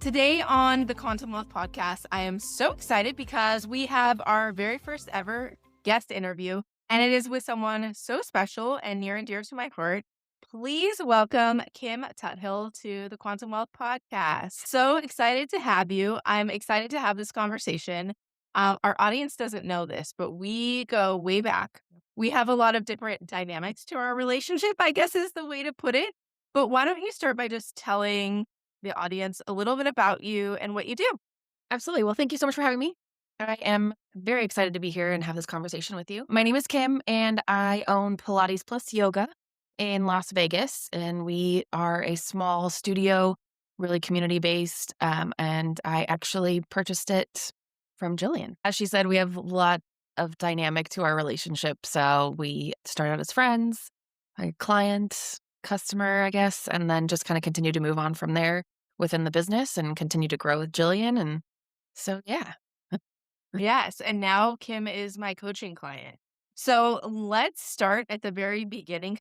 Today on the Quantum Wealth podcast, I am so excited because we have our very first ever guest interview, and it is with someone so special and near and dear to my heart. Please welcome Kim Tuthill to the Quantum Wealth podcast. So excited to have you. I'm excited to have this conversation. Our audience doesn't know this, but we go way back. We have a lot of different dynamics to our relationship, I guess is the way to put it. But why don't you start by just telling the audience a little bit about you and what you do? Absolutely. Well, thank you so much for having me. I am very excited to be here and have this conversation with you. My name is Kim, and I own Pilates Plus Yoga in Las Vegas. And we are a small studio, really community based. And I actually purchased it from Jillian. As she said, we have a lot of dynamic to our relationship. So we started out as friends, a client, customer, I guess, and then just kind of continue to move on from there within the business and continue to grow with Jillian. And so, yeah. Yes. And now Kim is my coaching client. So let's start at the very beginning.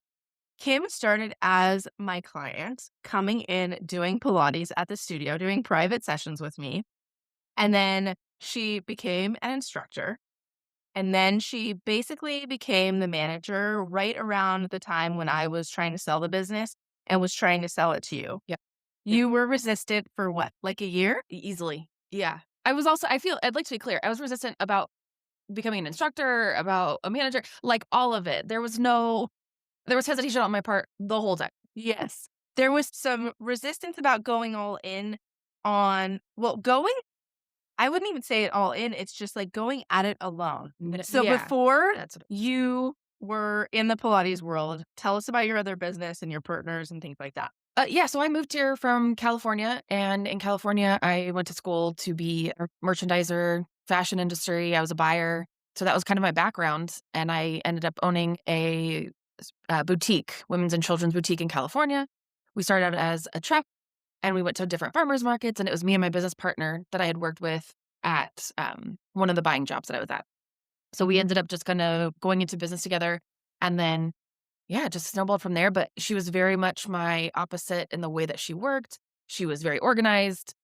Kim started as my client, coming in, doing Pilates at the studio, doing private sessions with me. And then she became an instructor. And then she basically became the manager right around the time when I was trying to sell the business and was trying to sell it to you. Yep. You were resistant for what, like a year? Easily. Yeah. I'd like to be clear. I was resistant about becoming an instructor, about a manager, like all of it. There was hesitation on my part the whole time. Yes. There was some resistance about going all in on, well, going, I wouldn't even say it all in. It's just like going at it alone. So Yeah. before That's what you were in the Pilates world, tell us about your other business and your partners and things like that. Yeah, so I moved here from California, and in California, I went to school to be a merchandiser, fashion industry. I was a buyer, so that was kind of my background, and I ended up owning a boutique, women's and children's boutique in California. We started out as a trek, and we went to different farmers markets, and it was me and my business partner that I had worked with at one of the buying jobs that I was at. So we ended up just kind of going into business together, and then yeah, just snowballed from there, but she was very much my opposite in the way that she worked. She was very organized,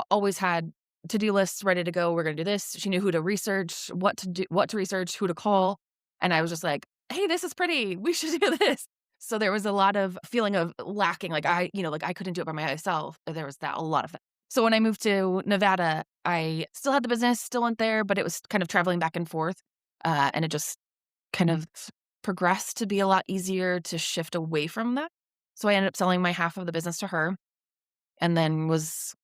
always had to-do lists ready to go. We're gonna do this. She knew who to research, what to research, who to call, and I was just like, "Hey, this is pretty. We should do this." So there was a lot of feeling of lacking, like I couldn't do it by myself. There was a lot of that. So when I moved to Nevada, I still had the business, still went there, but it was kind of traveling back and forth, and it just kind of progressed to be a lot easier to shift away from that. So I ended up selling my half of the business to her, and then was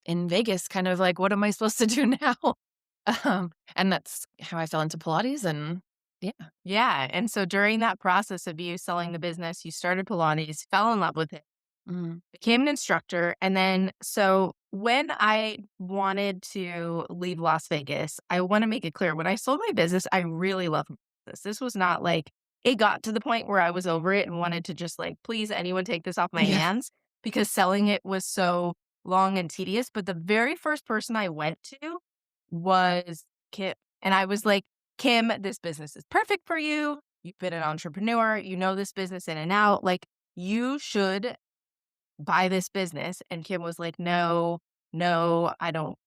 in Vegas kind of like, "What am I supposed to do now?" And that's how I fell into Pilates, and yeah. Yeah. And so during that process of you selling the business, you started Pilates, fell in love with it, Mhm. became an instructor. And then, so when I wanted to leave Las Vegas, I want to make it clear when I sold my business, I really loved this. This was not like it got to the point where I was over it and wanted to just like, please, anyone take this off my Yeah. hands because selling it was so long and tedious. But the very first person I went to was Kim. And I was like, Kim, this business is perfect for you. You've been an entrepreneur. You know this business in and out. Like, you should buy this business. And Kim was like, no, no, I don't,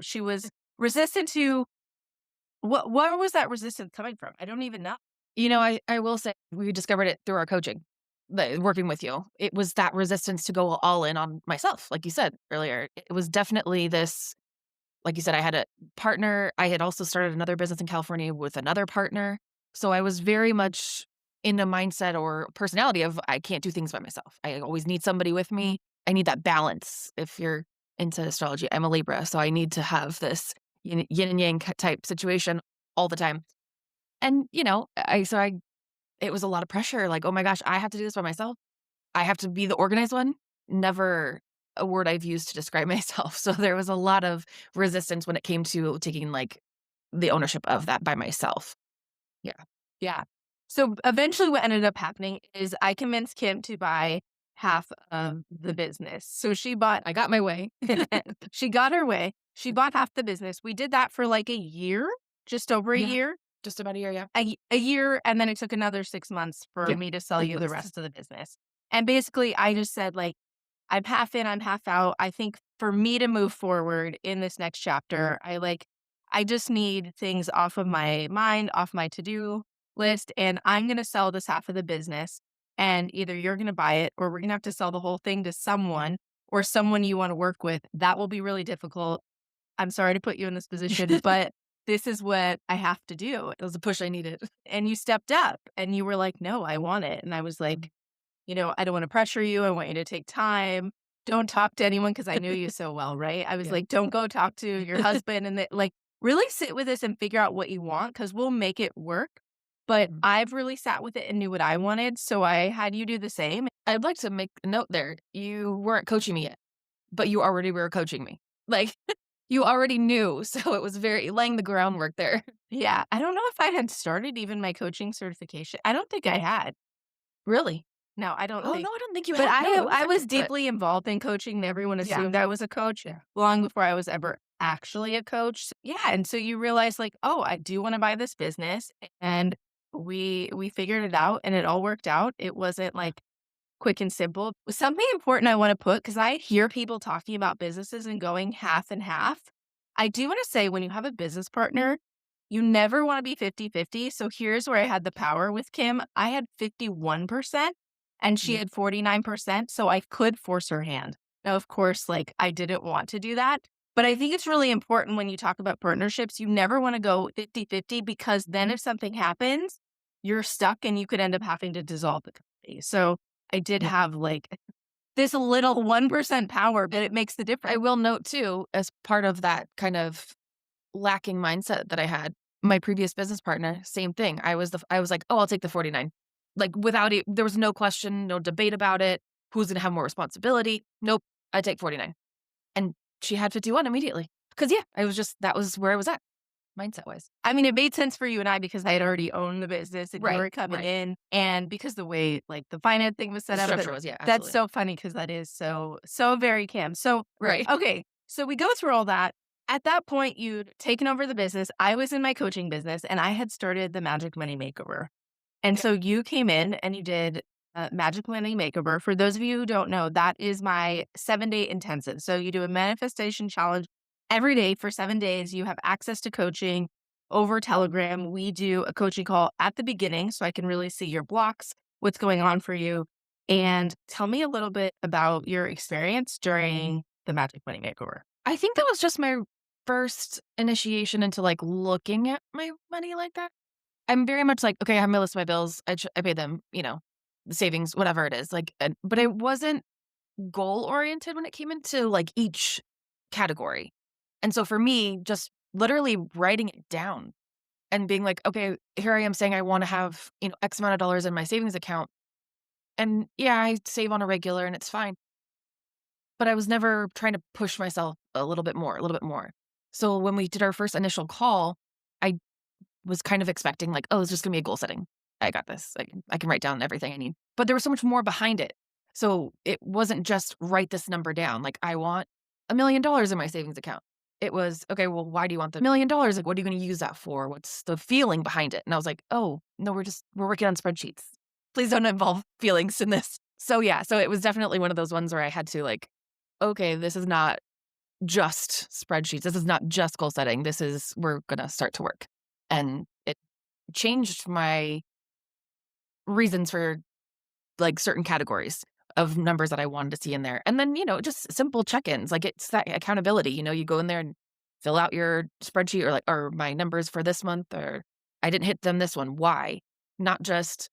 she was resistant to what was that resistance coming from? I don't even know. I will say we discovered it through our coaching, working with you. It was that resistance to go all in on myself, like you said earlier. It was definitely this. Like you said, I had a partner. I had also started another business in California with another partner. So I was very much in a mindset or personality of I can't do things by myself. I always need somebody with me. I need that balance. If you're into astrology, I'm a Libra, so I need to have this yin and yang type situation all the time. And it was a lot of pressure. Like, oh my gosh, I have to do this by myself. I have to be the organized one. Never a word I've used to describe myself. So there was a lot of resistance when it came to taking like the ownership of that by myself. Yeah. Yeah. So eventually what ended up happening is I convinced Kim to buy half of the business. So she bought I got my way. she got her way. She bought half the business. We did that for like a year, just over a Yeah. year. Just about a year. Yeah. A year, and then it took another 6 months for Yeah. me to sell At you the least. rest of the business. And basically, I just said, like, I'm half in, I'm half out. I think for me to move forward in this next chapter, I just need things off of my mind, off my to-do list, and I'm gonna sell this half of the business. And either you're gonna buy it or we're gonna have to sell the whole thing to someone or someone you want to work with. That will be really difficult. I'm sorry to put you in this position, That but this is what I have to do. was a push I needed. And you stepped up and you were like, no, I want it. And I was like, I don't want to pressure you. I want you to take time. Don't talk to anyone because I knew you so well, right? I was Yeah. like, don't go talk to your husband and like really sit with this and figure out what you want because we'll make it work. But Mhm. I've really sat with it and knew what I wanted. So I had you do the same. I'd like to make a note there. You weren't coaching me yet, but you already were coaching me. Like, you already knew, so it was very laying the groundwork there. Yeah. I don't know if I had started even my coaching certification. I don't think I had. Really? No, I don't Oh, think. no, I don't think you But had. No, it was I was active, but deeply involved in coaching, and everyone yeah, assumed I was a coach yeah. long before I was ever actually a coach. Yeah, and so you realize like, "Oh, I do wanna buy this business," and we figured it out, and it all worked out. It wasn't, like, quick and simple. Something important I wanna put because I hear people talking about businesses and going half and half. I do wanna say when you have a business partner, you never wanna be 50-50. So here's where I had the power with Kim. I had 51% and she Yeah. had 49%, so I could force her hand. Now, of course, like, I didn't want to do that, but I think it's really important when you talk about partnerships, you never wanna go 50-50 because then if something happens, you're stuck and you could end up having to dissolve the company. So I did Yeah. have, like, this little 1% power, but it makes the I difference. will note too, as part of that kind of lacking mindset that I had, my previous business partner, same thing. I was like, "Oh, I'll take the 49." Like, without it there was no question, no debate about it. Who's gonna have more responsibility? Nope, I take 49. And she had 51 immediately. Because yeah, I was just that was where I was at, mindset-wise. I mean, it made sense for you and I because I had already owned the business and you Right, were coming right. in, and because the way, like, the finance thing was The set up, structure was, yeah, that's absolutely. so funny because that is so very Kim. So, Right. okay, so we go through all that. At that point, you'd taken over the business. I was in my coaching business, and I had started the Magic Money Makeover. And Okay. so you came in and you did Magic Money Makeover. For those of you who don't know, that is my 7-day intensive. So you do a manifestation challenge every day for 7 days. You have access to coaching over Telegram. We do a coaching call at the beginning so I can really see your blocks, what's going on for you. And tell me a little bit about your experience during the Magic Money Makeover. I think that was just my first initiation into, like, looking at my money like that. I'm very much like, "Okay, I have my list of my bills. I pay them, the savings, whatever it is." Like, but I wasn't goal-oriented when it came into, like, each category. And so for me, just literally writing it down and being like, "Okay, here I am saying I wanna have, X amount of dollars in my savings account." And, yeah, I save on a regular and it's fine, but I was never trying to push myself a little bit more, a little bit more. So when we did our first initial call, I was kind of expecting like, "Oh, it's just gonna be a goal setting. I got this. I can write down everything I need." But there was so much more behind it. So it wasn't just write this number down. Like, I want $1,000,000 in my savings account. It was, "Okay, well, why do you want the $1,000,000? Like, what are you gonna use that for? What's the feeling behind it?" And I was like, "Oh, no, we're working on spreadsheets. Please don't involve feelings in this." So yeah, so it was definitely one of those ones where I had to like, "Okay, this is not just spreadsheets. This is not just goal setting. This is we're gonna start to work." And it changed my reasons for, like, certain categories of numbers that I wanted to see in there. And then, just simple check-ins, like, it's that accountability, you go in there and fill out your spreadsheet or, like, or my numbers for this month, or I didn't hit them this one, why? Not just,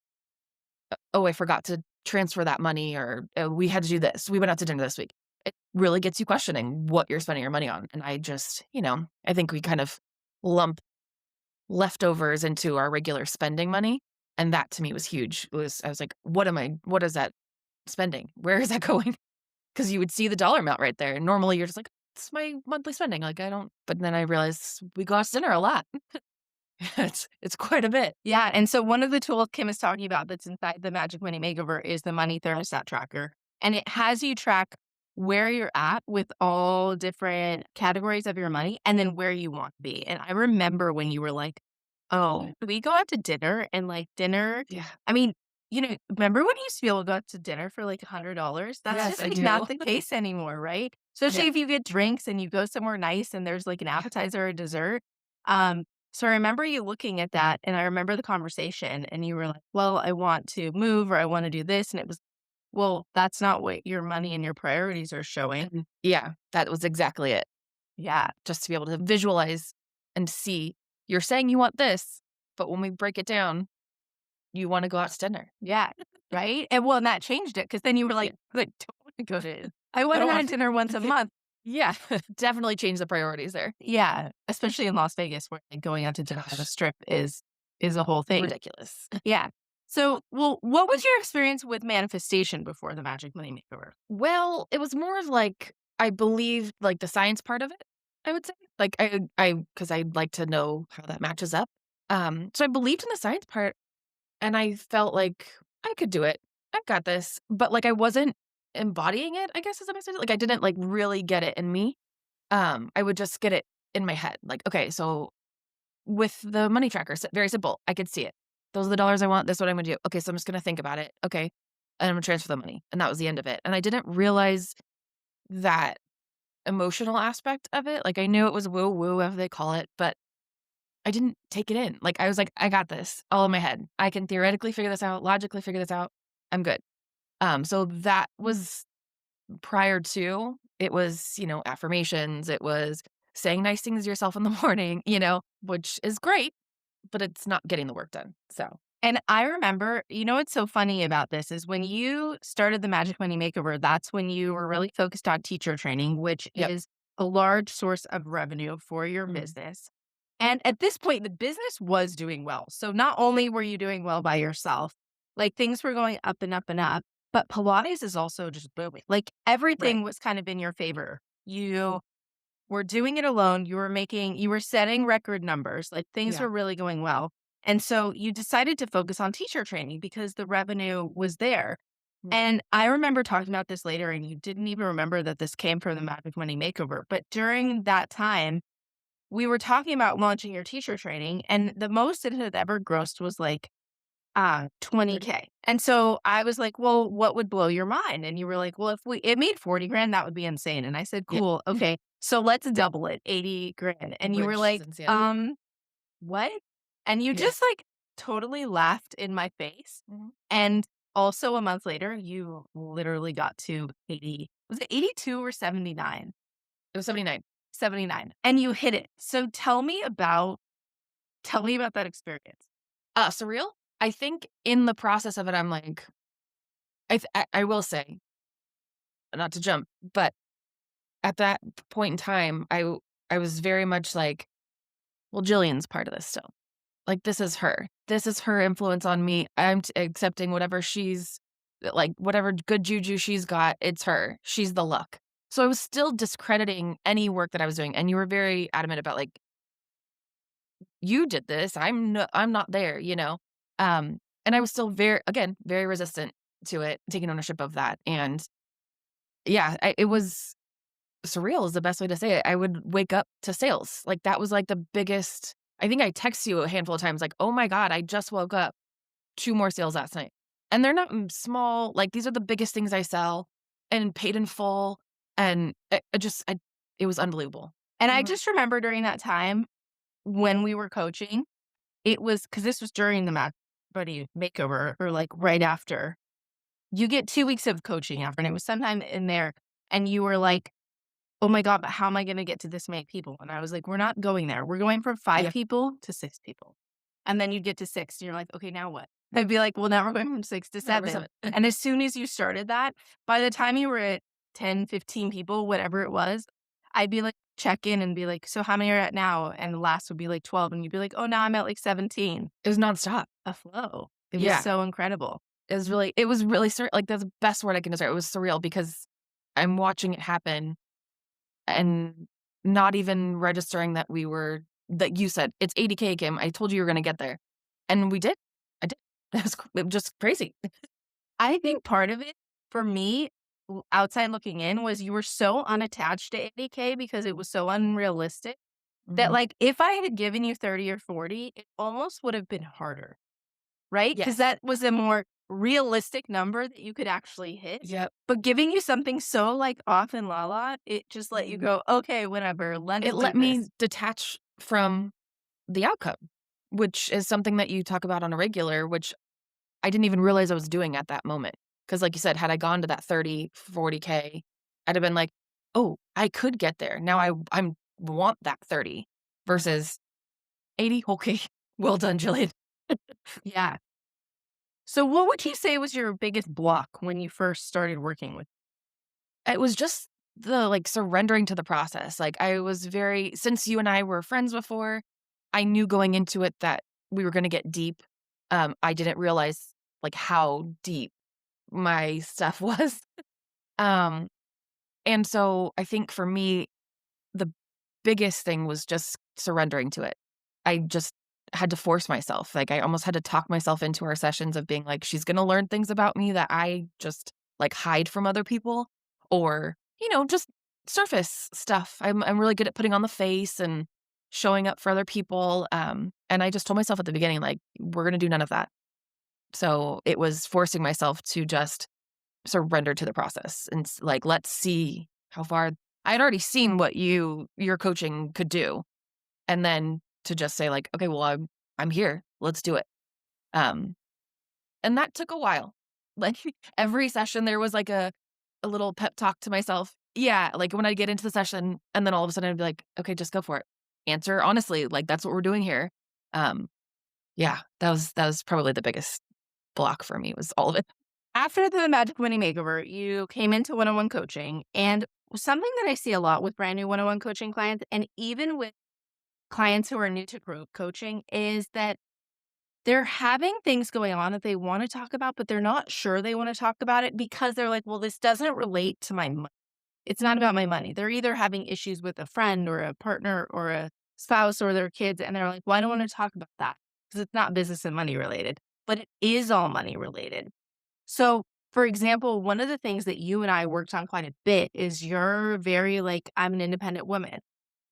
"Oh, I forgot to transfer that money," or, "Oh, we had to do this. We went out to dinner this week." It really gets you questioning what you're spending your money on. And I just, I think we kind of lump leftovers into our regular spending money, and that to me was huge. I was like, what is that spending? Where is that going?" Because you would see the dollar amount right there, and normally you're just like, "It's my monthly spending." Like, I don't but then I realized we go out to dinner a lot. It's quite a bit. Yeah, and so one of the tools Kim is talking about that's inside the Magic Money Makeover is the money thermostat tracker. And it has you track where you're at with all different categories of your money and then where you want to be. And I remember when you were like, "Oh, we go out to dinner and like dinner." Yeah. I mean, remember when you used to be able to go out to dinner for like $100? That's Yes, just I like not do. the case anymore, right? Yeah. Especially if you get drinks and you go somewhere nice and there's like an appetizer or dessert. Um, so I remember you looking at that and I remember the conversation and you were like, well, I want to move or I want to do this. And it was, well, that's not what your money and your priorities are showing. And yeah, that was exactly it. Yeah. Just to be able to visualize and see, you're saying you want this, but when we break it down, you wanna go out to dinner. Yeah. Right. And well, and that changed it because then you were Yeah. like, don't want to go to, I want I to don't go to want dinner once a month. Yeah, definitely change the priorities there. Yeah, especially in Las Vegas where, like, going out to dinner on the Gosh, Strip is a whole thing. ridiculous. Yeah. So, well, what was your experience with manifestation before the Magic Money Makeover? Well, it was more of like, I believe, like, the science part of it, I would say. Like, because I'd like to know how that matches up. So I believed in the science part, and I felt like I could do it. I've got this. But, like, I wasn't embodying it, I guess is the best way to, like, I didn't, like, really get it in me. I would just get it in my head. Like, okay, so with the money tracker, very simple. I could see it. Those are the dollars I want. This is what I'm gonna do. Okay, so I'm just gonna think about it. Okay. And I'm gonna transfer the money. And that was the end of it. And I didn't realize that emotional aspect of it. Like I knew it was woo woo, whatever they call it, but I didn't take it in. Like I was like, I got this all in my head. I can theoretically figure this out, logically figure this out. I'm good. So that was prior to it was, affirmations. It was saying nice things to yourself in the morning, which is great, but it's not getting the work done. So And I remember, what's so funny about this is when you started the Magic Money Makeover, that's when you were really focused on teacher training, which yep. is a large source of revenue for your Mhm. business. And at this point, the business was doing well. So not only were you doing well by yourself, like things were going up and up and up, but Pilates is also just booming. Like Right. everything was kind of in your favor. You were doing it alone. You were setting record numbers. Like things Yeah. were really going well. And so you decided to focus on teacher training because the revenue was there. Right. And I remember talking about this later, and you didn't even remember that this came from the Magic Money Makeover. But during that time, we were talking about launching your teacher training, and the most it had ever grossed was like 30. 20K. And so I was like, well, what would blow your mind? And you were like, well, if it made 40 grand, that would be insane. And I said, Yeah. cool. Okay. So let's double it, 80 grand. And you were Which is like, insanity. what? And you Yeah. just like totally laughed in my face. Mhm. And also a month later, you literally got to 80. Was it 82 or 79? It was 79. 79. And you hit it. So tell me about that experience. Surreal? I think in the process of it, I'm like, I will say, not to jump, but at that point in time, I was very much like, well, Jillian's part of this still. Like, this is her. This is her influence on me. I'm accepting whatever she's like, whatever good juju she's got, it's her. She's the luck. So I was still discrediting any work that I was doing. And you were very adamant about like, you did this. I'm not there, and I was still very resistant to it, taking ownership of that. And yeah, it was surreal is the best way to say it. I would wake up to sales. Like that was like the biggest. I think I text you a handful of times like, "Oh my god, I just woke up. 2 more sales last night." And they're not small, like these are the biggest things I sell and paid in full. And it was unbelievable. And I Mhm. just remember during that time when we were coaching, it was because this was during the Buddy makeover or like right after. You get 2 weeks of coaching after, and it was sometime in there, and you were like, "Oh my god, but how am I gonna get to this many people?" And I was like, "We're not going there. We're going from 5 Yeah, people to 6 people." And then you'd get to 6, and you're like, "Okay, now what?" I'd be like, "Well, now we're going from 6 to number 7." 7. And as soon as you started that, by the time you were at 10, 15 people, whatever it was, I'd be like, check in and be like, "So how many are at now?" And the last would be like 12, and you'd be like, "Oh, now I'm at like 17." It was nonstop. A flow. It was Yeah. so incredible. It was really like, that's the best word I can describe. It was surreal because I'm watching it happen and not even registering that you said, "It's 80K, Kim. I told you were gonna get there." And we did. I did. It was just crazy. I think part of it for me, outside looking in, was you were so unattached to 80K because it was so unrealistic that, Mhm. like, if I had given you 30 or 40, it almost would have been harder, right? Because Yes. that was a more realistic number that you could actually hit. Yep. But giving you something so, like, off and la la, it just let you Mhm. go, "Okay, whatever, let's It do let me this." detach from the outcome, which is something that you talk about on a regular, which I didn't even realize I was doing at that moment. Because, like you said, had I gone to that 30, 40K, I'd have been like, "Oh, I could get there. Now I'm want that 30 versus 80. Okay. Well done, Jillian." Yeah. So what would you say was your biggest block when you first started working with? It was just the, like, surrendering to the process. Like, I was very since you and I were friends before, I knew going into it that we were gonna get deep. I didn't realize, like, how deep my stuff was. Um, and so I think for me, the biggest thing was just surrendering to it. I just had to force myself. Like, I almost had to talk myself into our sessions of being like, "She's gonna learn things about me that I just, like, hide from other people," or, just surface stuff. I'm really good at putting on the face and showing up for other people, and I just told myself at the beginning, like, "We're gonna do none of that." So, it was forcing myself to just surrender to the process and like, let's see how far I'd already seen what your coaching could do, and then to just say like, "Okay, well, I'm here. Let's do it." Um, and that took a while. Like, every session there was like a little pep talk to myself. Yeah, like when I get into the session and then all of a sudden I'd be like, "Okay, just go for it. Answer honestly, like that's what we're doing here." Um, yeah, that was probably the biggest block for me was all of it. After the Magic Money Makeover, you came into one-on-one coaching, and something that I see a lot with brand new one-on-one coaching clients, and even with clients who are new to group coaching, is that they're having things going on that they wanna talk about, but they're not sure they wanna talk about it because they're like, "Well, this doesn't relate to my money. It's not about my money." They're either having issues with a friend or a partner or a spouse or their kids, and they're like, "Well, I don't wanna talk about that because it's not business and money related." But it is all money related. So, for example, one of the things that you and I worked on quite a bit is you're very like, "I'm an independent woman."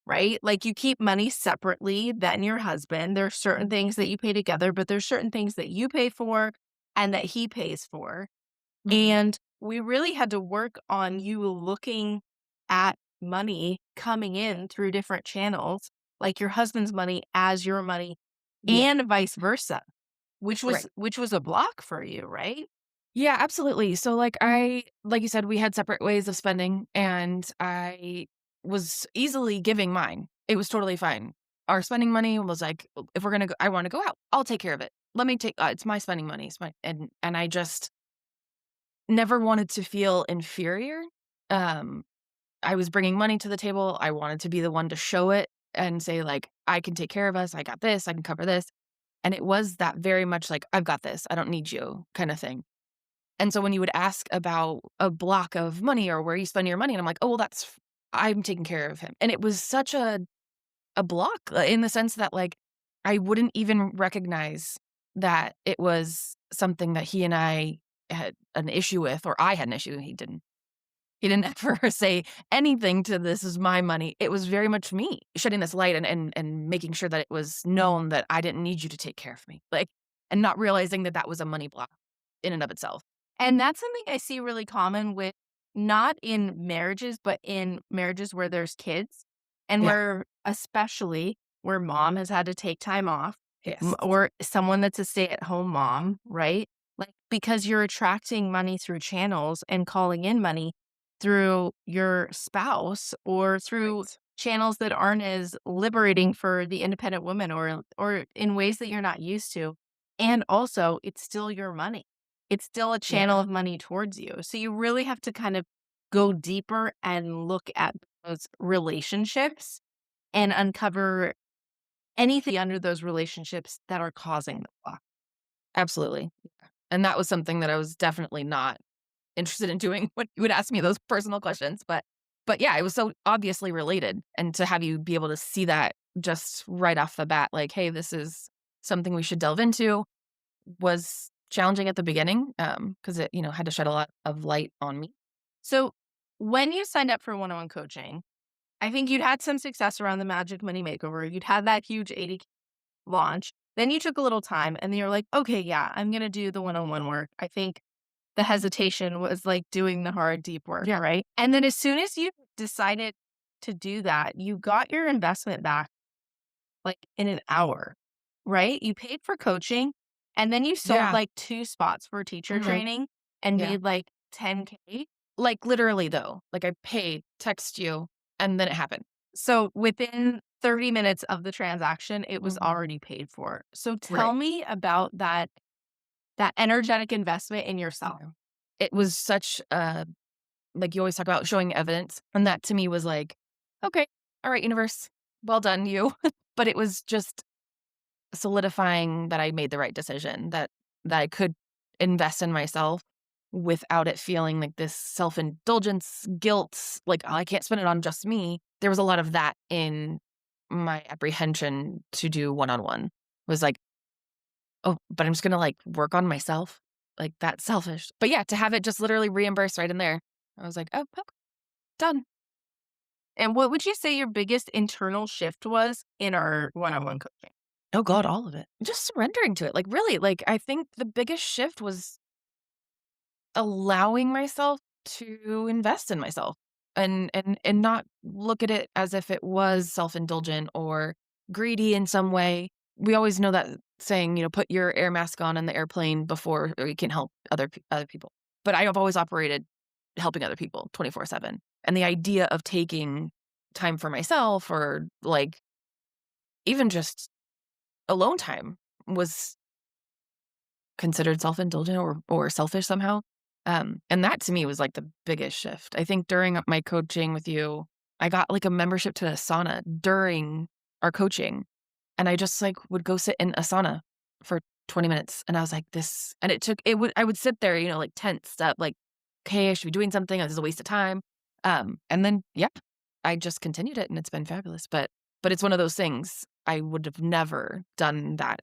Right? Like, you keep money separately than your husband. There's certain things that you pay together, but there's certain things that you pay for and that he pays for. Mhm. And we really had to work on you looking at money coming in through different channels, like your husband's money as your money Yeah, and vice versa, which was right. which was a block for you, right? Yeah, absolutely. So, like you said, we had separate ways of spending, and I was easily giving mine. It was totally fine. Our spending money was like, if we're gonna go, I want to go out. I'll take care of it. Let me take. It's my spending money. It's my and I just never wanted to feel inferior. Um, I was bringing money to the table. I wanted to be the one to show it and say like, I can take care of us. I got this. I can cover this. And it was that very much like, I've got this. I don't need you kind of thing. And so when you would ask about a block of money or where you spend your money, and I'm like, "Oh, well, I'm taking care of him." And it was such a block in the sense that, like, I wouldn't even recognize that it was something that he and I had an issue with, or I had an issue. He didn't ever say anything to "This is my money." It was very much me shedding this light and making sure that it was known that I didn't need you to take care of me, like, and not realizing that that was a money block in and of itself. And that's something I see really common with not in marriages, but in marriages where there's kids and Yeah. where especially where mom has had to take time off, Yes. or someone that's a stay-at-home mom, right? Like, because you're attracting money through channels and calling in money through your spouse or through Right. channels that aren't as liberating for the independent woman or in ways that you're not used to. And also, it's still your money. It's still a channel Yeah, of money towards you. So you really have to kind of go deeper and look at those relationships and uncover anything under those relationships that are causing the block. absolutely. And that was something that I was definitely not interested in doing when you would ask me those personal questions, but yeah, it was so obviously related, and to have you be able to see that just right off the bat, like, "Hey, this is something we should delve into," was challenging at the beginning, because it, had to shed a lot of light on me. So when you signed up for one-on-one coaching, I think you'd had some success around the Magic Money Makeover. You'd had that huge 80K launch. Then you took a little time and then you're like, okay, yeah, I'm going to do the one-on-one work. I think the hesitation was like doing the hard, deep work, Yeah. right? And then as soon as you decided to do that, you got your investment back like in an hour, right? You paid for coaching and then you sold Yeah. like 2 spots for teacher Mhm. training and Yeah. made like 10K. Like, literally, though, like, I paid, text you, and then it happened. So within 30 minutes of the transaction, it was Mhm. already paid for. So tell Right. me about that energetic investment in yourself. Yeah. It was such a like, you always talk about showing evidence, and that to me was like, "Okay, alright, universe, well done, you." But it was just solidifying that I made the right decision, that I could invest in myself without it feeling like this self-indulgence, guilt, like, "Oh, I can't spend it on just me." There was a lot of that in my apprehension to do one-on-one. Was like, "Oh, but I'm just gonna, like, work on myself?" Like, that's selfish. But yeah, to have it just literally reimbursed right in there, I was like, "Oh, okay, done." And what would you say your biggest internal shift was in our one-on-one coaching? Oh god, all of it. Just surrendering to it, like, really, like, I think the biggest shift was allowing myself to invest in myself and not look at it as if it was self-indulgent or greedy in some way. We always know that saying, put your air mask on in the airplane before or you can help other people. But I have always operated helping other people 24/7. And the idea of taking time for myself or like even just alone time was considered self-indulgent or selfish somehow. And that to me was like the biggest shift. I think during my coaching with you, I got like a membership to a sauna during our coaching. And I just like would go sit in a sauna for 20 minutes. And I was like, this and I would sit there, like tensed up, like, okay, I should be doing something. This is a waste of time. And then yeah, I just continued it and it's been fabulous. But it's one of those things I would have never done that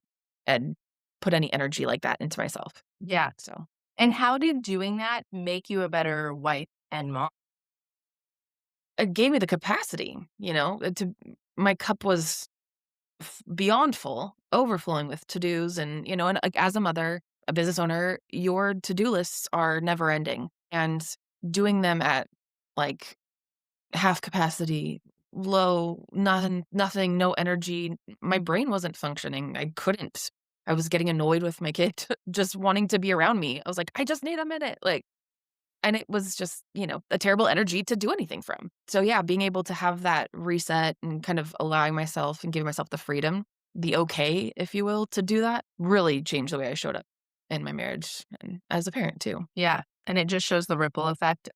and put any energy like that into myself. Yeah. So, And how did doing that make you a better wife and mom? it gave me the capacity, to my cup was beyond full, overflowing with to-dos and like as a mother, a business owner, your to-do lists are never ending. And doing them at like half capacity, low, nothing, no energy. My brain wasn't functioning. I couldn't. I was getting annoyed with my kid just wanting to be around me. I was like, I just need a minute. Like, and it was just, a terrible energy to do anything from. So yeah, being able to have that reset and kind of allowing myself and giving myself the freedom, the okay, if you will, to do that really changed the way I showed up in my marriage and as a parent too. Yeah. And it just shows the ripple effect.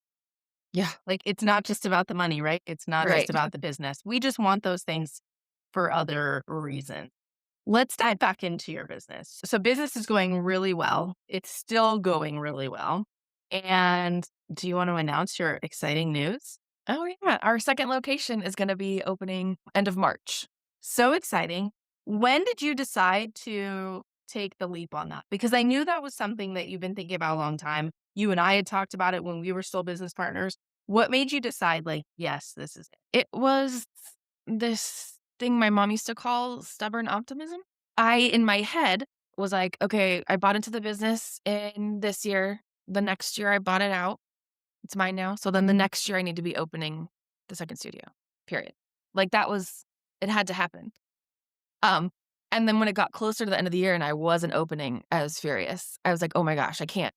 Yeah. Like, it's not just about the money, right? It's not just Right. about the business. We just want those things for other reasons. Let's dive back into your business. So, business is going really well. It's still going really well. And do you want to announce your exciting news? Oh yeah. Our second location is going to be opening end of March. So exciting. When did you decide to take the leap on that? Because I knew that was something that you've been thinking about a long time. You and I had talked about it when we were still business partners. What made you decide, like, yes, this is it? It was this thing my mom used to call stubborn optimism. I, in my head, was like, okay, I bought into the business in this year. The next year, I bought it out. It's mine now. So then the next year, I need to be opening the second studio, period. Like that was, it had to happen. Um, and then when it got closer to the end of the year and I wasn't opening, I was furious. I was like, oh my gosh, I can't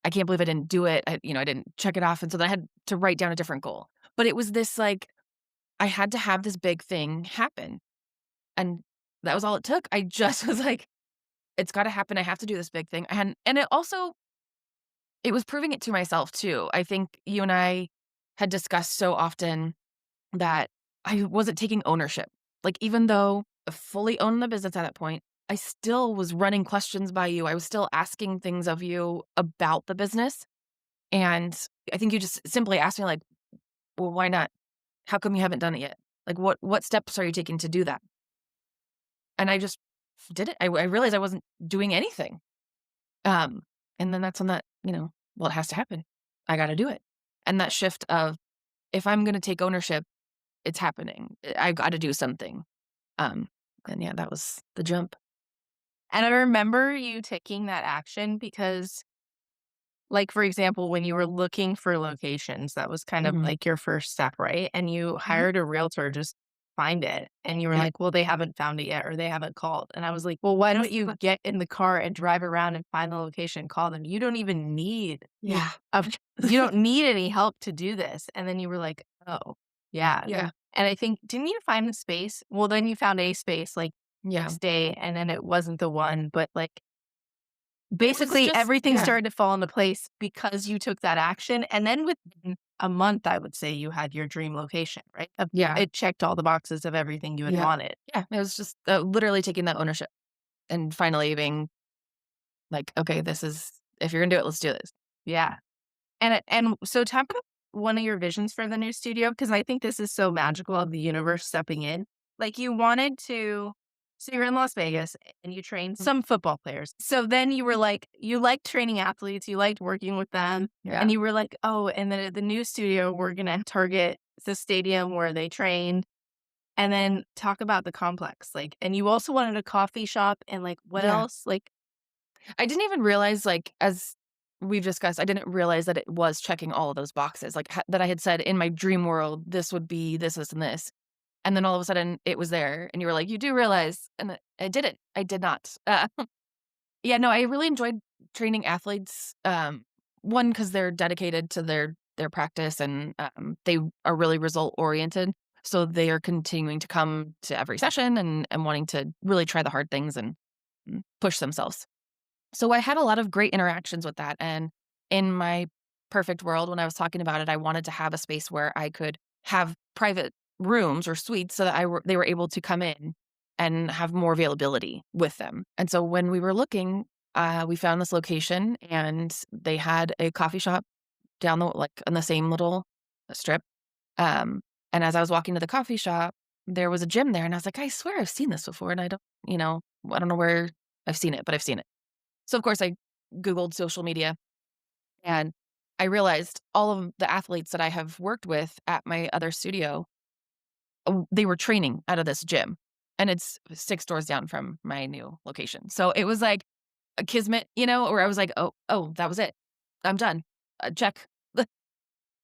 believe I didn't do it. I didn't check it off. And so then I had to write down a different goal. But it was this like, I had to have this big thing happen, and that was all it took. I just was like, "It's gotta happen, I have to do this big thing," and it was proving it to myself too. I think you and I had discussed so often that I wasn't taking ownership. Like, even though I fully owned the business at that point, I still was running questions by you. I was still asking things of you about the business, and I think you just simply asked me like, "Well, why not? How come you haven't done it yet? Like, what steps are you taking to do that?" And I just did it. I realized I wasn't doing anything. Um, and then that's when well, it has to happen. I gotta do it. And that shift of if I'm gonna take ownership, it's happening. I've gotta do something. Um, and yeah, that was the jump. And I remember you taking that action because, like, for example, when you were looking for locations, that was kind of Mhm. like your first step, right? And you Mhm. hired a realtor just find it. And you were Yeah. like, well, they haven't found it yet or they haven't called. And I was like, well, why don't you get in the car and drive around and find the location, call them? You don't even need Yeah. of you don't need any help to do this. And then you were like, oh, yeah. Yeah. And I think, didn't you find a space? Well, then you found a space like Yeah. next day, and then it wasn't the one, but like It was basically, just everything yeah. started to fall into place because you took that action, and then within a month, I would say you had your dream location, right? Yeah. It checked all the boxes of everything you had Yeah. wanted. Yeah. It was just, literally taking that ownership and finally being like, "Okay, this is if you're gonna do it, let's do this." Yeah. And so talk about one of your visions for the new studio, because I think this is so magical of the universe stepping in. Like, you wanted to so you're in Las Vegas and you train Mm. some football players. So then you were like you liked training athletes, you liked working with them, and Yeah. you were like, "Oh, and then at the new studio, we're gonna target the stadium where they trained." And then talk about the complex, like and you also wanted a coffee shop and, like, what Yeah. else? Like I didn't even realize, like, as we've discussed, I didn't realize that it was checking all of those boxes, like, that I had said in my dream world, this would be this, and this. And then all of a sudden it was there and you were like, "You do realize," and I didn't. I did not. Yeah, no, I really enjoyed training athletes, 1, because 'cause they're dedicated to their practice and, they are really result oriented, so they are continuing to come to every session and wanting to really try the hard things and, push themselves. So I had a lot of great interactions with that, and in my perfect world, when I was talking about it, I wanted to have a space where I could have private rooms or suites so that they were able to come in and have more availability with them. And so when we were looking, we found this location, and they had a coffee shop down the like, on the same little strip, um, and as I was walking to the coffee shop, there was a gym there, and I was like, "I swear I've seen this before, and I don't know where I've seen it, but I've seen it." So, of course, I Googled social media, and I realized all of the athletes that I have worked with at my other studio, they were training out of this gym, and it's 6 doors down from my new location. So, it was like a kismet, where I was like, "Oh, that was it. I'm done. Check.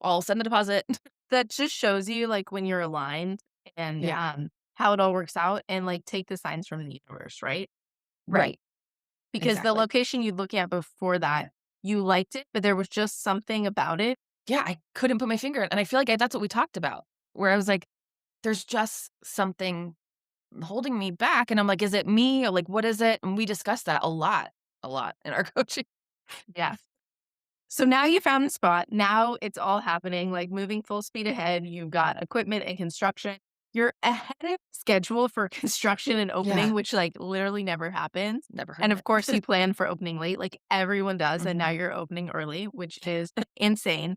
I'll send the deposit." that just shows you, like, when you're aligned and, Yeah, how it all works out and, like, take the signs from the universe, right? right. Because the Exactly. location you look at before that, you liked it, but there was just something about it. Yeah, I couldn't put my finger on and I feel like that's what we talked about, where I was like, "There's just something holding me back," and I'm like, "Is it me?" Or like, "What is it?" And we discussed that a lot in our coaching. Yeah. So now you found the spot. Now it's all happening, like moving full speed ahead. You've got equipment and construction. You're ahead of schedule for construction and Yeah, opening, which like literally never happens. never heard And of of course, it. you plan for opening late, like everyone does. And Mhm. now you're opening early, which is insane.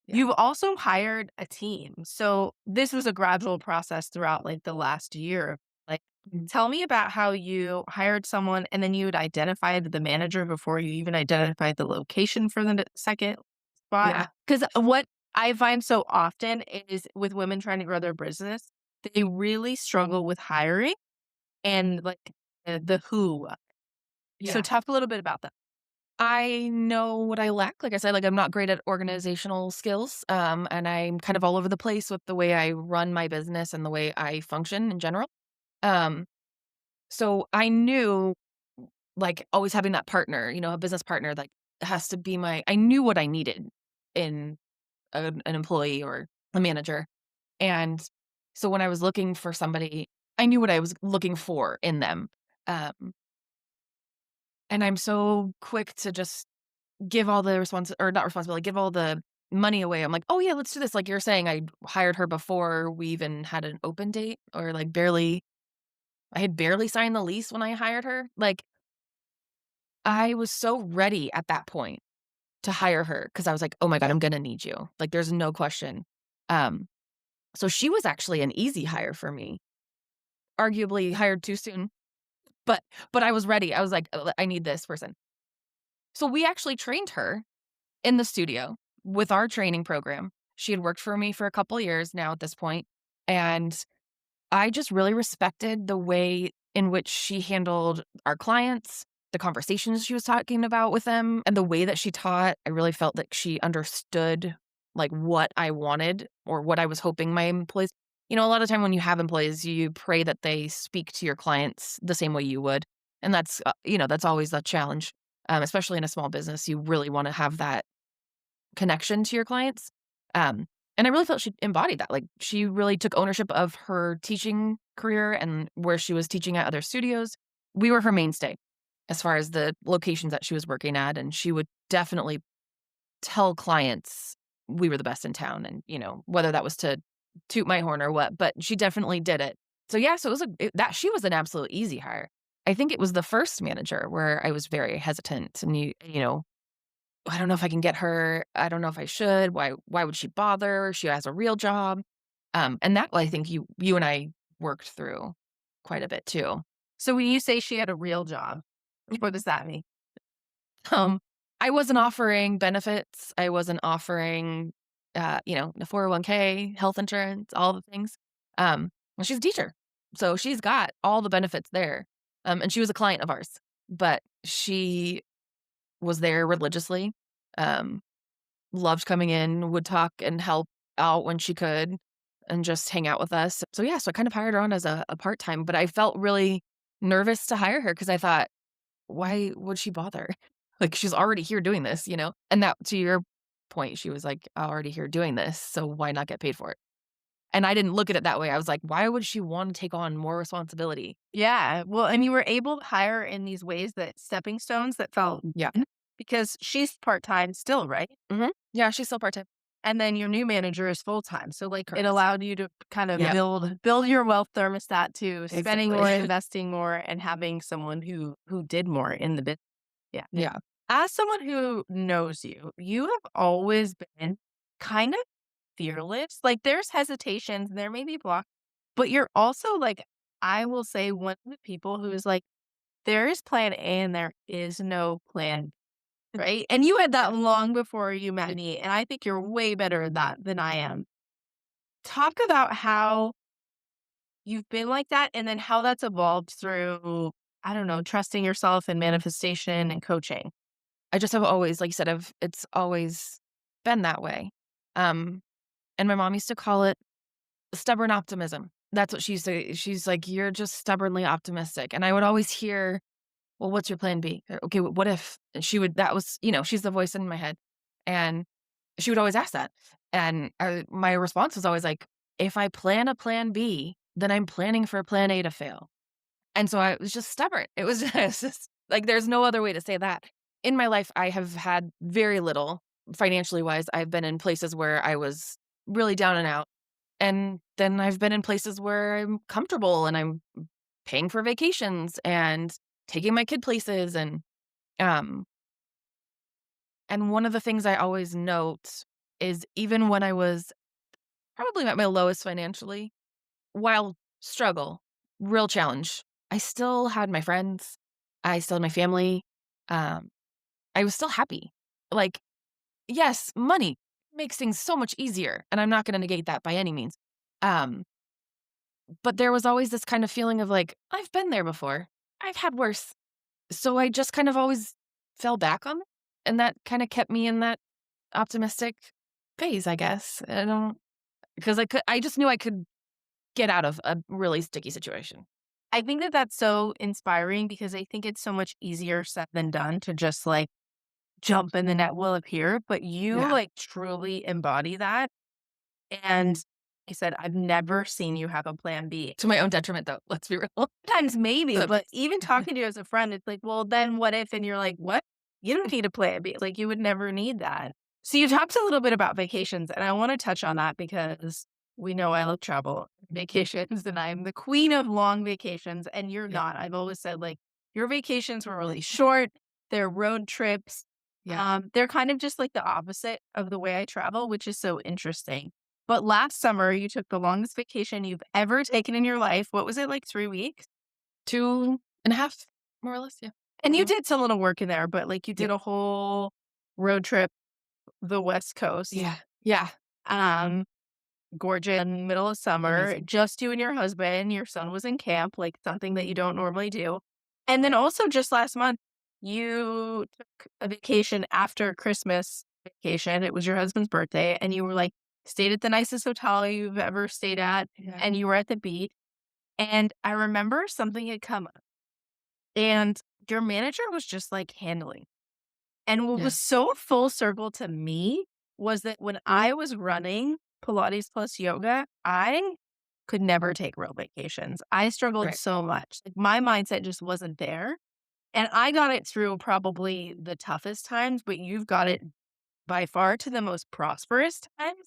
Yeah. You've also hired a team. So this was a gradual process throughout like the last year. Like, Mhm. tell me about how you hired someone and then you had identified the manager before you even identified the location for the second spot. Yeah. Because what I find so often is with women trying to grow their business, they really struggle with hiring and like the who. So Yeah. talk a little bit about that. I know what I lack, like I said, like, I'm not great at organizational skills, and I'm kind of all over the place with the way I run my business and the way I function in general. Um, so I knew, like, always having that partner, a business partner, like, has to be I knew what I needed in an employee or a manager, and so when I was looking for somebody, I knew what I was looking for in them, um, and I'm so quick to just give all the or not responsibility, give all the money away. I'm like, "Oh, yeah, let's do this." Like you're saying, I hired her before we even had an open date or, like, I had barely signed the lease when I hired her. Like, I was so ready at that point to hire her because I was like, "Oh my god, I'm gonna need you." Like, there's no question. Um, so she was actually an easy hire for me, arguably hired too soon, but I was ready. I was like, I need this person." So we actually trained her in the studio with our training program. She had worked for me for a couple years now at this point, and I just really respected the way in which she handled our clients, the conversations she was talking about with them, and the way that she taught. I really felt that she understood, like, what I wanted or what I was hoping my employees. A lot of time when you have employees, you pray that they speak to your clients the same way you would, and that's always a challenge, especially in a small business. You really wanna have that connection to your clients. Um, and I really felt she embodied that. Like, she really took ownership of her teaching career and where she was teaching at other studios. We were her mainstay as far as the locations that she was working at, and she would definitely tell clients we were the best in town, and, whether that was to toot my horn or what, but she definitely did it. So, yeah, so it was that she was an absolute easy hire. I think it was the first manager where I was very hesitant, and I don't know if I can get her. I don't know if I should. Why would she bother? She has a real job. And that I think you and I worked through quite a bit too. So when you say she had a real job, what does that mean? Um, I wasn't offering benefits. I wasn't offering the 401k, health insurance, all the things. Well, she's a teacher. So she's got all the benefits there. And she was a client of ours, but she was there religiously. Um, Loved coming in, would talk and help out when she could, and just hang out with us. So, yeah, so I kind of hired her on as a part-time, but I felt really nervous to hire her because I thought, "Why would she bother?" Like, she's already here doing this, you know? And that to your point, she was like, "Already here doing this, so why not get paid for it?" And I didn't look at it that way. I was like, "Why would she wanna take on more responsibility?" Yeah, well, and you were able to hire in these ways that stepping stones that felt Yeah. good because she's part-time still, right? Mhm. Yeah, she's still part-time. And then your new manager is full-time, so, like, it Correct. allowed you to kind of Yep. build your wealth thermostat to spending Exactly. more, investing more, and having someone who did more in the business. Yeah. Yeah. As someone who knows you, you have always been kind of fearless. Like, there's hesitations, there may be blocks, but you're also, like, I will say one of the people who is like, there is plan A and there is no plan, right? And you had that long before you met me, and I think you're way better at that than I am. Talk about how you've been like that and then how that's evolved through, I don't know, trusting yourself and manifestation and coaching. I just have always, like you said, it's always been that way. Um, and my mom used to call it stubborn optimism. That's what she used to she's like, "You're just stubbornly optimistic." And I would always hear, "Well, what's your plan B?" Or, "Okay, what if?" And she would that was, she's the voice in my head. And she would always ask that. And my response was always like, "If I plan a plan B, then I'm planning for plan A to fail." And so I was just stubborn. It was just like, there's no other way to say that. In my life, I have had very little financially wise. I've been in places where I was really down and out. And then I've been in places where I'm comfortable and I'm paying for vacations and taking my kid places. Um, and one of the things I always note is even when I was probably at my lowest financially, while struggle, real challenge, I still had my friends, I still had my family, um, I was still happy. Like, yes, money makes things so much easier, and I'm not gonna negate that by any means. Um, but there was always this kind of feeling of like, "I've been there before. I've had worse." So I just kind of always fell back on it, and that kinda kept me in that optimistic phase, I guess. I don't because I just knew I could get out of a really sticky situation. I think that that's so inspiring because I think it's so much easier said than done to just like jump and the net will appear, but you Yeah. like truly embody that. And I said, I've never seen you have a plan B. To my own detriment, though, let's be real. Sometimes maybe, But but even talking to you as a friend, it's like, well, then what if? And you're like, what? You don't need a plan B. Like, you would never need that. So, you talked a little bit about vacations, and I want to touch on that because we know I love travel, vacations, and I'm the queen of long vacations, and you're Yeah, not. I've always said, like, your vacations were really short, they're road trips. yeah. They're kind of just like the opposite of the way I travel, which is so interesting. But last summer, you took the longest vacation you've ever taken in your life. What was it, like 3 weeks? 2.5, more or less, yeah. And you Mhm. did some little work in there, but, like, you Yeah. did a whole road trip, the West Coast. Yeah. Yeah. Um, gorgeous in the middle of summer, Amazing. just you and your husband. Your son was in camp, like something that you don't normally do. And then also just last month, you took a vacation after Christmas vacation. It was your husband's birthday, and you were like, stayed at the nicest hotel you've ever stayed at, Yeah. and you were at the beach. And I remember something had come up, and your manager was just like handling. And what Yeah. was so full circle to me was that when I was running Pilates Plus Yoga, I could never take real vacations. I struggled Right. so much. Like, my mindset just wasn't there. And I got it through probably the toughest times, but you've got it by far to the most prosperous times.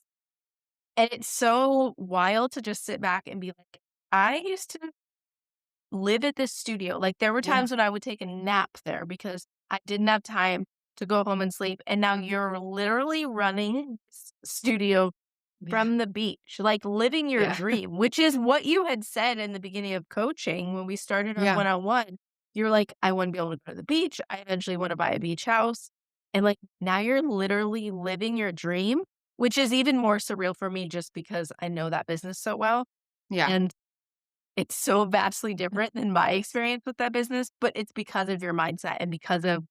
And it's so wild to just sit back and be like, I used to live at this studio. Like, there were Yeah. times when I would take a nap there because I didn't have time to go home and sleep, and now you're literally running studio Yeah. from the beach, like, living your Yeah. dream, which is what you had said in the beginning of coaching when we started our Yeah. one-on-one. You're like, "I wanna be able to go to the beach. I eventually wanna buy a beach house." And, like, now you're literally living your dream, which is even more surreal for me just because I know that business so well, Yeah. and it's so vastly different than my experience with that business, but it's because of your mindset and because of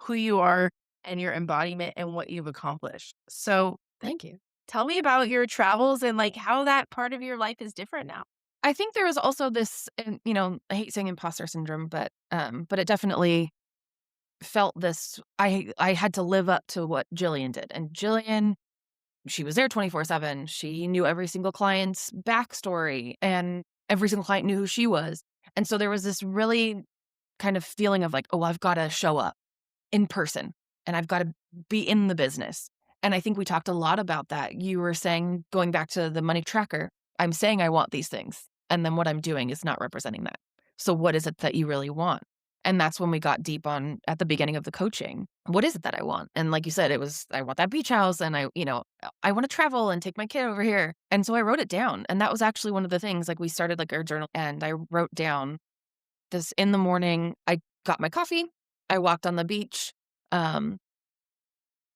who you are and your embodiment and what you've accomplished. So, Thank you. tell me about your travels and, like, how that part of your life is different now. I think there was also this, and, I hate saying imposter syndrome, but it definitely felt this. I had to live up to what Jillian did, and Jillian, she was there 24/7. She knew every single client's backstory, and every single client knew who she was. And so there was this really kind of feeling of like, oh, I've got to show up in person and I've got to be in the business. And I think we talked a lot about that. You were saying, going back to the money tracker, I'm saying I want these things. And then what I'm doing is not representing that. So what is it that you really want? And that's when we got deep on at the beginning of the coaching. What is it that I want? And like you said, it was, I want that beach house, and I want to travel and take my kid over here. And so I wrote it down. And that was actually one of the things, like, we started like our journal, and I wrote down this in the morning. I got my coffee. I walked on the beach. Um,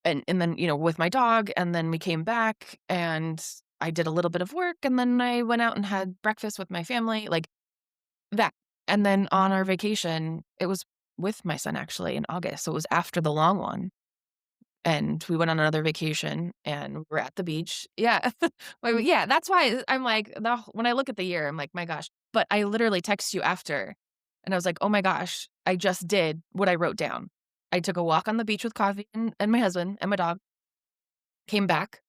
and then, with my dog, and then we came back and I did a little bit of work, and then I went out and had breakfast with my family, like that. And then on our vacation, it was with my son actually in August. So it was after the long one. And we went on another vacation and we're at the beach. Yeah. Yeah. That's why I'm like, when I look at the year, I'm like, my gosh. But I literally text you after, and I was like, oh my gosh, I just did what I wrote down. I took a walk on the beach with coffee and my husband and my dog, came back,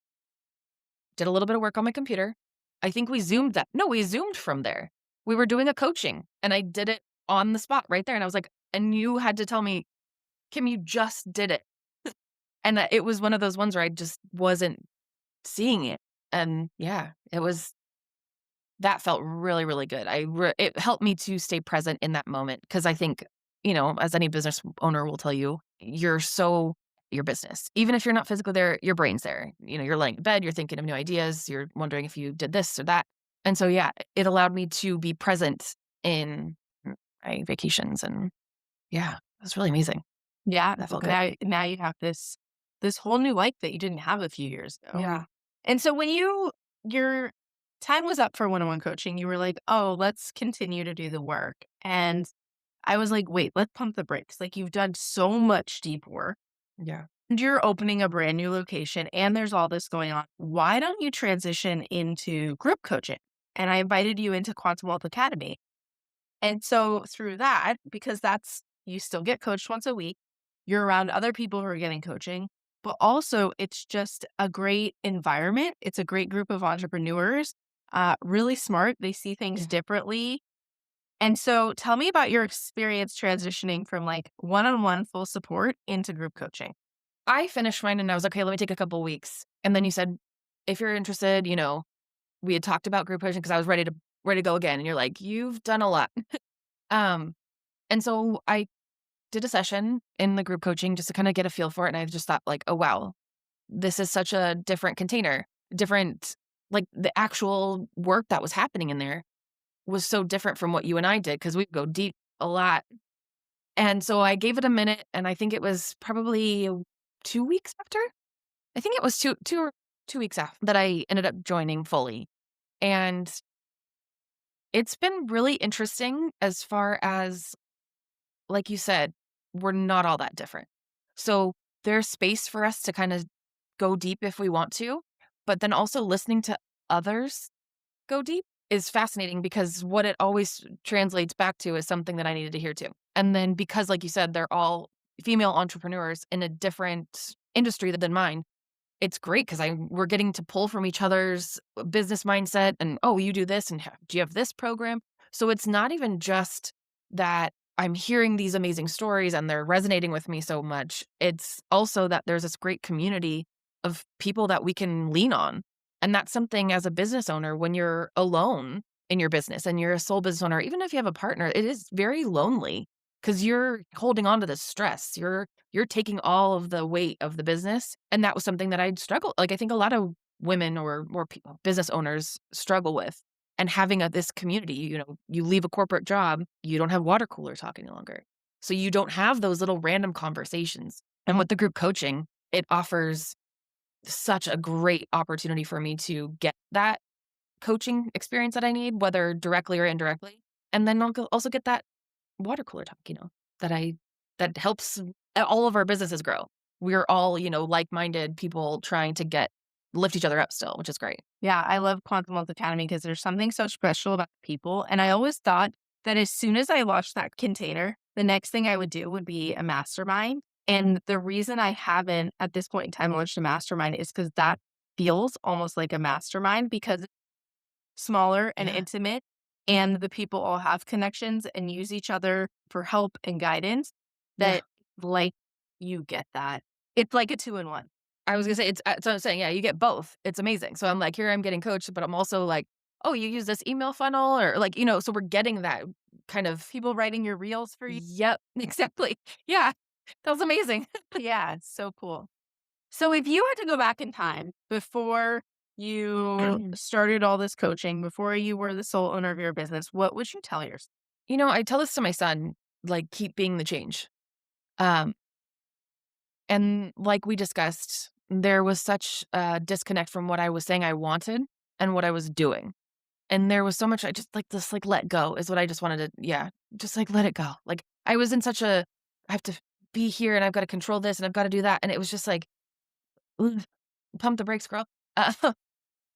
did a little bit of work on my computer. I think we zoomed that. No, we zoomed from there. We were doing a coaching and I did it on the spot right there. And I was like, and you had to tell me, Kim, you just did it. And it was one of those ones where I just wasn't seeing it. And yeah, that felt really, really good. It helped me to stay present in that moment, because I think, as any business owner will tell you, your business. Even if you're not physically there, your brain's there. You're laying in bed, you're thinking of new ideas, you're wondering if you did this or that. And so yeah, it allowed me to be present in my vacations, and yeah, it was really amazing. Yeah, That felt good. now you have this whole new life that you didn't have a few years ago. Yeah. And so when your time was up for one-on-one coaching, you were like, "Oh, let's continue to do the work." And I was like, "Wait, let's pump the brakes." Like, you've done so much deep work, Yeah. and you're opening a brand new location, and there's all this going on. Why don't you transition into group coaching? And I invited you into Quantum Wealth Academy. And so through that, because that's you still get coached once a week, you're around other people who are getting coaching, but also it's just a great environment. It's a great group of entrepreneurs, really smart. They see things Yeah. differently. And so tell me about your experience transitioning from like one-on-one full support into group coaching. I finished mine and I was like, okay, let me take a couple weeks. And then you said, if you're interested, we had talked about group coaching because I was ready to go again. And you're like, you've done a lot. Um, and so I did a session in the group coaching just to kind of get a feel for it. And I just thought, like, oh wow, this is such a different container, different, like, the actual work that was happening in there was so different from what you and I did, because we go deep a lot. And so I gave it a minute, and I think it was probably 2 weeks after. I think it was two. 2 weeks after that I ended up joining fully. And it's been really interesting as far as, like you said, we're not all that different. So there's space for us to kind of go deep if we want to, but then also listening to others go deep is fascinating because what it always translates back to is something that I needed to hear too. And then because, like you said, they're all female entrepreneurs in a different industry than mine, it's great because I we're getting to pull from each other's business mindset and, "Oh, you do this, and do you have this program?" So it's not even just that I'm hearing these amazing stories and they're resonating with me so much. It's also that there's this great community of people that we can lean on. And that's something as a business owner, when you're alone in your business and you're a sole business owner, even if you have a partner, it is very lonely because you're holding on to this stress. You're taking all of the weight of the business, and that was something that I'd struggle like, I think a lot of women or more people business owners struggle with, and having this community, you leave a corporate job, you don't have water cooler talk any longer. So you don't have those little random conversations, and with the group coaching, it offers such a great opportunity for me to get that coaching experience that I need, whether directly or indirectly, and then I'll also get that water cooler talk, that I that helps all of our businesses grow. We're all, like-minded people trying to lift each other up still, which is great. Yeah, I love Quantum Wealth Academy because there's something so special about people. And I always thought that as soon as I launched that container, the next thing I would do would be a mastermind. And the reason I haven't at this point in time launched a mastermind is because that feels almost like a mastermind because it's smaller and Yeah, intimate. And the people all have connections and use each other for help and guidance yeah. that, like, you get that. It's like a two in one. I was gonna say it's what I'm saying, yeah, you get both. It's amazing. So I'm like, here I'm getting coached, but I'm also like, "Oh, you use this email funnel," or like, so we're getting that kind of People writing your reels for you. Yep, exactly. Yeah, that was amazing. Yeah, it's so cool. So if you had to go back in time before you started all this coaching, before you were the sole owner of your business, what would you tell yourself? I tell this to my son, like, keep being the change. Um, and like we discussed, there was such a disconnect from what I was saying I wanted and what I was doing. And there was so much I just like let go is what I just wanted to yeah, just like let it go. Like I was in such a I have to be here and I've got to control this and I've got to do that. And it was just like, "Ugh, pump the brakes, girl." Uh,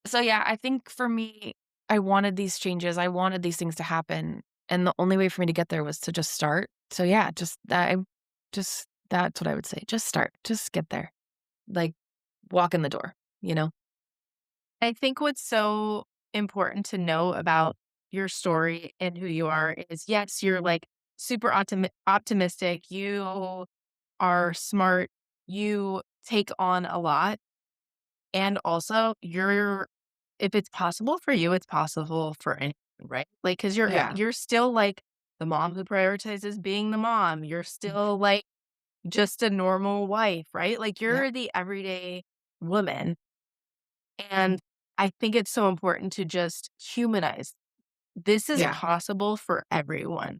so yeah, I think for me, I wanted these changes. I wanted these things to happen. And the only way for me to get there was to just start. So yeah, just that's what I would say. Just start. Just get there. Like walk in the door, you know? I think what's so important to know about your story and who you are is yes, you're like super optimistic. You are smart. You take on a lot. And also, if it's possible for you, it's possible for anyone, right? Like, because Yeah. you're still like the mom who prioritizes being the mom. You're still like just a normal wife, right? Like Yeah. you're the everyday woman. And I think it's so important to just humanize. This is Yeah. possible for everyone.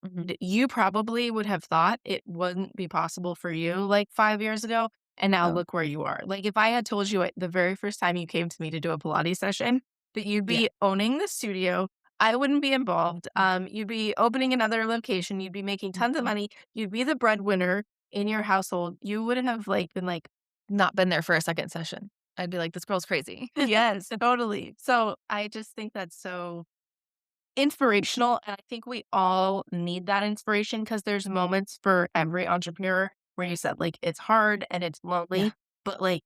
Mhm. You probably would have thought it wouldn't be possible for you like 5 years ago, and now Oh, look where you are. Like, if I had told you at the very first time you came to me to do a Pilates session that you'd yeah. be owning the studio, I wouldn't be involved. You'd be opening another location, you'd be making tons of Mhm. money, you'd be the breadwinner in your household. You wouldn't have, like, been like, Not been there for a second session. I'd be like, "This girl's crazy." "Yes, totally." So, I just think that's so inspirational, and I think we all need that inspiration because there's moments for every entrepreneur where you said, like, it's hard and it's Yeah. lonely, but, like,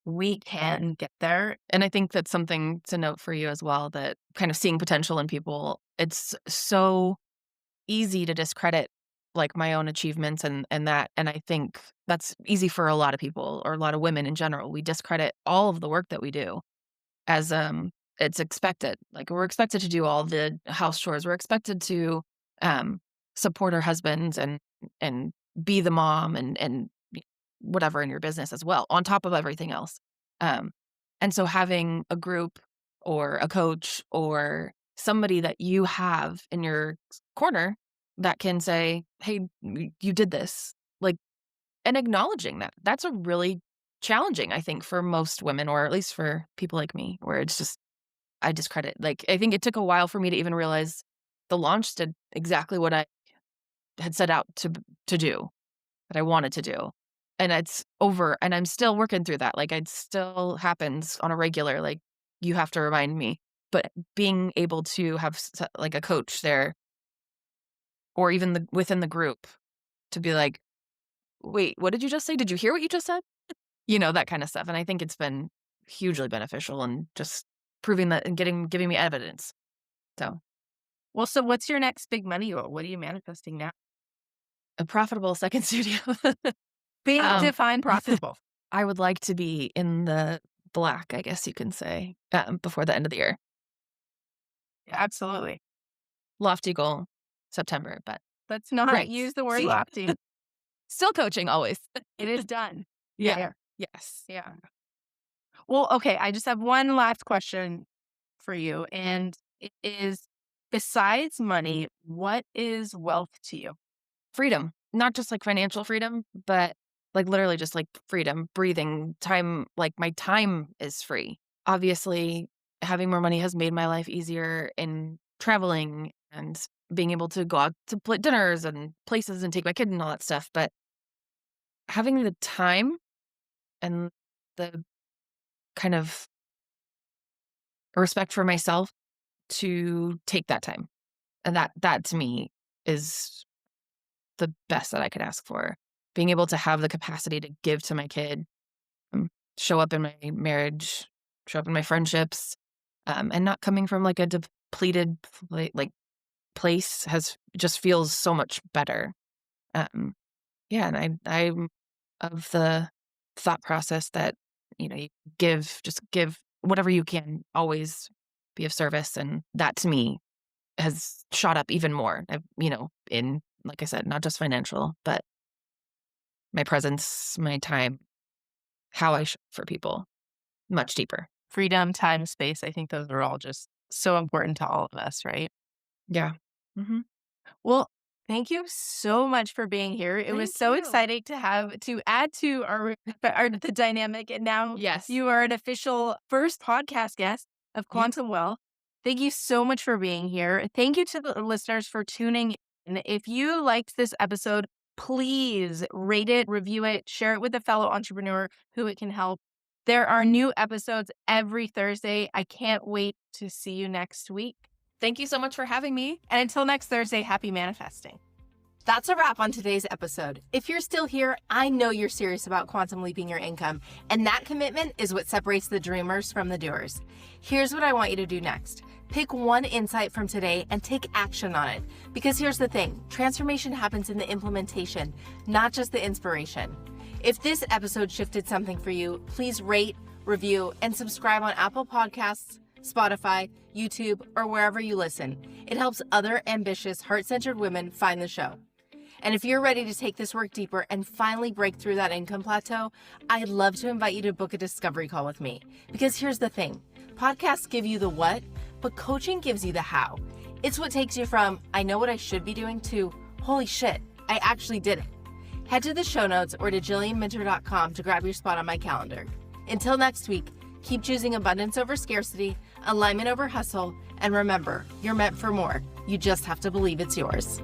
we can get there. And I think that's something to note for you as well, that kind of seeing potential in people, it's so easy to discredit, like, my own achievements and that, and I think that's easy for a lot of people or a lot of women in general. We discredit all of the work that we do. As, it's expected. Like, we're expected to do all the house chores. We're expected to, um, support our husbands and be the mom and whatever in your business as well, on top of everything else. Um, and so having a group or a coach or somebody that you have in your corner that can say, "Hey, you did this." Like, and acknowledging that. That's a really challenging, I think, for most women, or at least for people like me, where it's just, I discredit. Like, I think it took a while for me to even realize the launch did exactly what I had set out to do, that I wanted to do. And it's over, and I'm still working through that. Like, it still happens on a regular, like, you have to remind me. But being able to have like a coach there, or even within the group, to be like, wait, what did you just say? Did you hear what you just said? That kind of stuff. And I think it's been hugely beneficial, and just proving that and giving me evidence. So Well, so what's your next big money goal? What are you manifesting now? a profitable second studio. Big, um, define profitable. I would like to be in the black, I guess you can say, before the end of the year. Absolutely. Lofty goal, September, but Let's not right. use the word See? lofty. Still coaching always. It is done. Yeah. There. Yes. Yeah. Well, okay. I just have one last question for you. And it is, besides money, what is wealth to you? Freedom, not just like financial freedom, but like literally just like freedom, breathing time. Like, my time is free. Obviously, having more money has made my life easier in traveling and being able to go out to dinners and places and take my kid and all that stuff. But having the time and the kind of respect for myself to take that time, and that to me is the best that I could ask for. Being able to have the capacity to give to my kid, um, show up in my marriage, show up in my friendships, and not coming from like a depleted place has just feels so much better. Um, yeah, and I'm of the thought process that, you just give whatever you can, always be of service, and that to me has shot up even more. In, like I said, not just financial, but my presence, my time, how I show up for people, much deeper. Freedom, time, space. I think those are all just so important to all of us, right? Yeah. Hmm. Well, thank you so much for being here. It was Thank so you. exciting to have to add to our the dynamic, and now Yes. you are an official first podcast guest of Yep. Quantum Well. Thank you so much for being here. Thank you to the listeners for tuning in. If you liked this episode, please rate it, review it, share it with a fellow entrepreneur who it can help. There are new episodes every Thursday. I can't wait to see you next week. Thank you so much for having me. And until next Thursday, happy manifesting. That's a wrap on today's episode. If you're still here, I know you're serious about quantum leaping your income, and that commitment is what separates the dreamers from the doers. Here's what I want you to do next. Pick one insight from today and take action on it. Because here's the thing, transformation happens in the implementation, not just the inspiration. If this episode shifted something for you, please rate, review, and subscribe on Apple Podcasts, Spotify, YouTube, or wherever you listen. It helps other ambitious, heart-centered women find the show. And if you're ready to take this work deeper and finally break through that income plateau, I'd love to invite you to book a discovery call with me. Because here's the thing, podcasts give you the what, but coaching gives you the how. It's what takes you from, I know what I should be doing, to, holy shit, I actually did it. Head to the show notes or to jillianminter.com to grab your spot on my calendar. Until next week, keep choosing abundance over scarcity, alignment over hustle, and remember, you're meant for more. You just have to believe it's yours.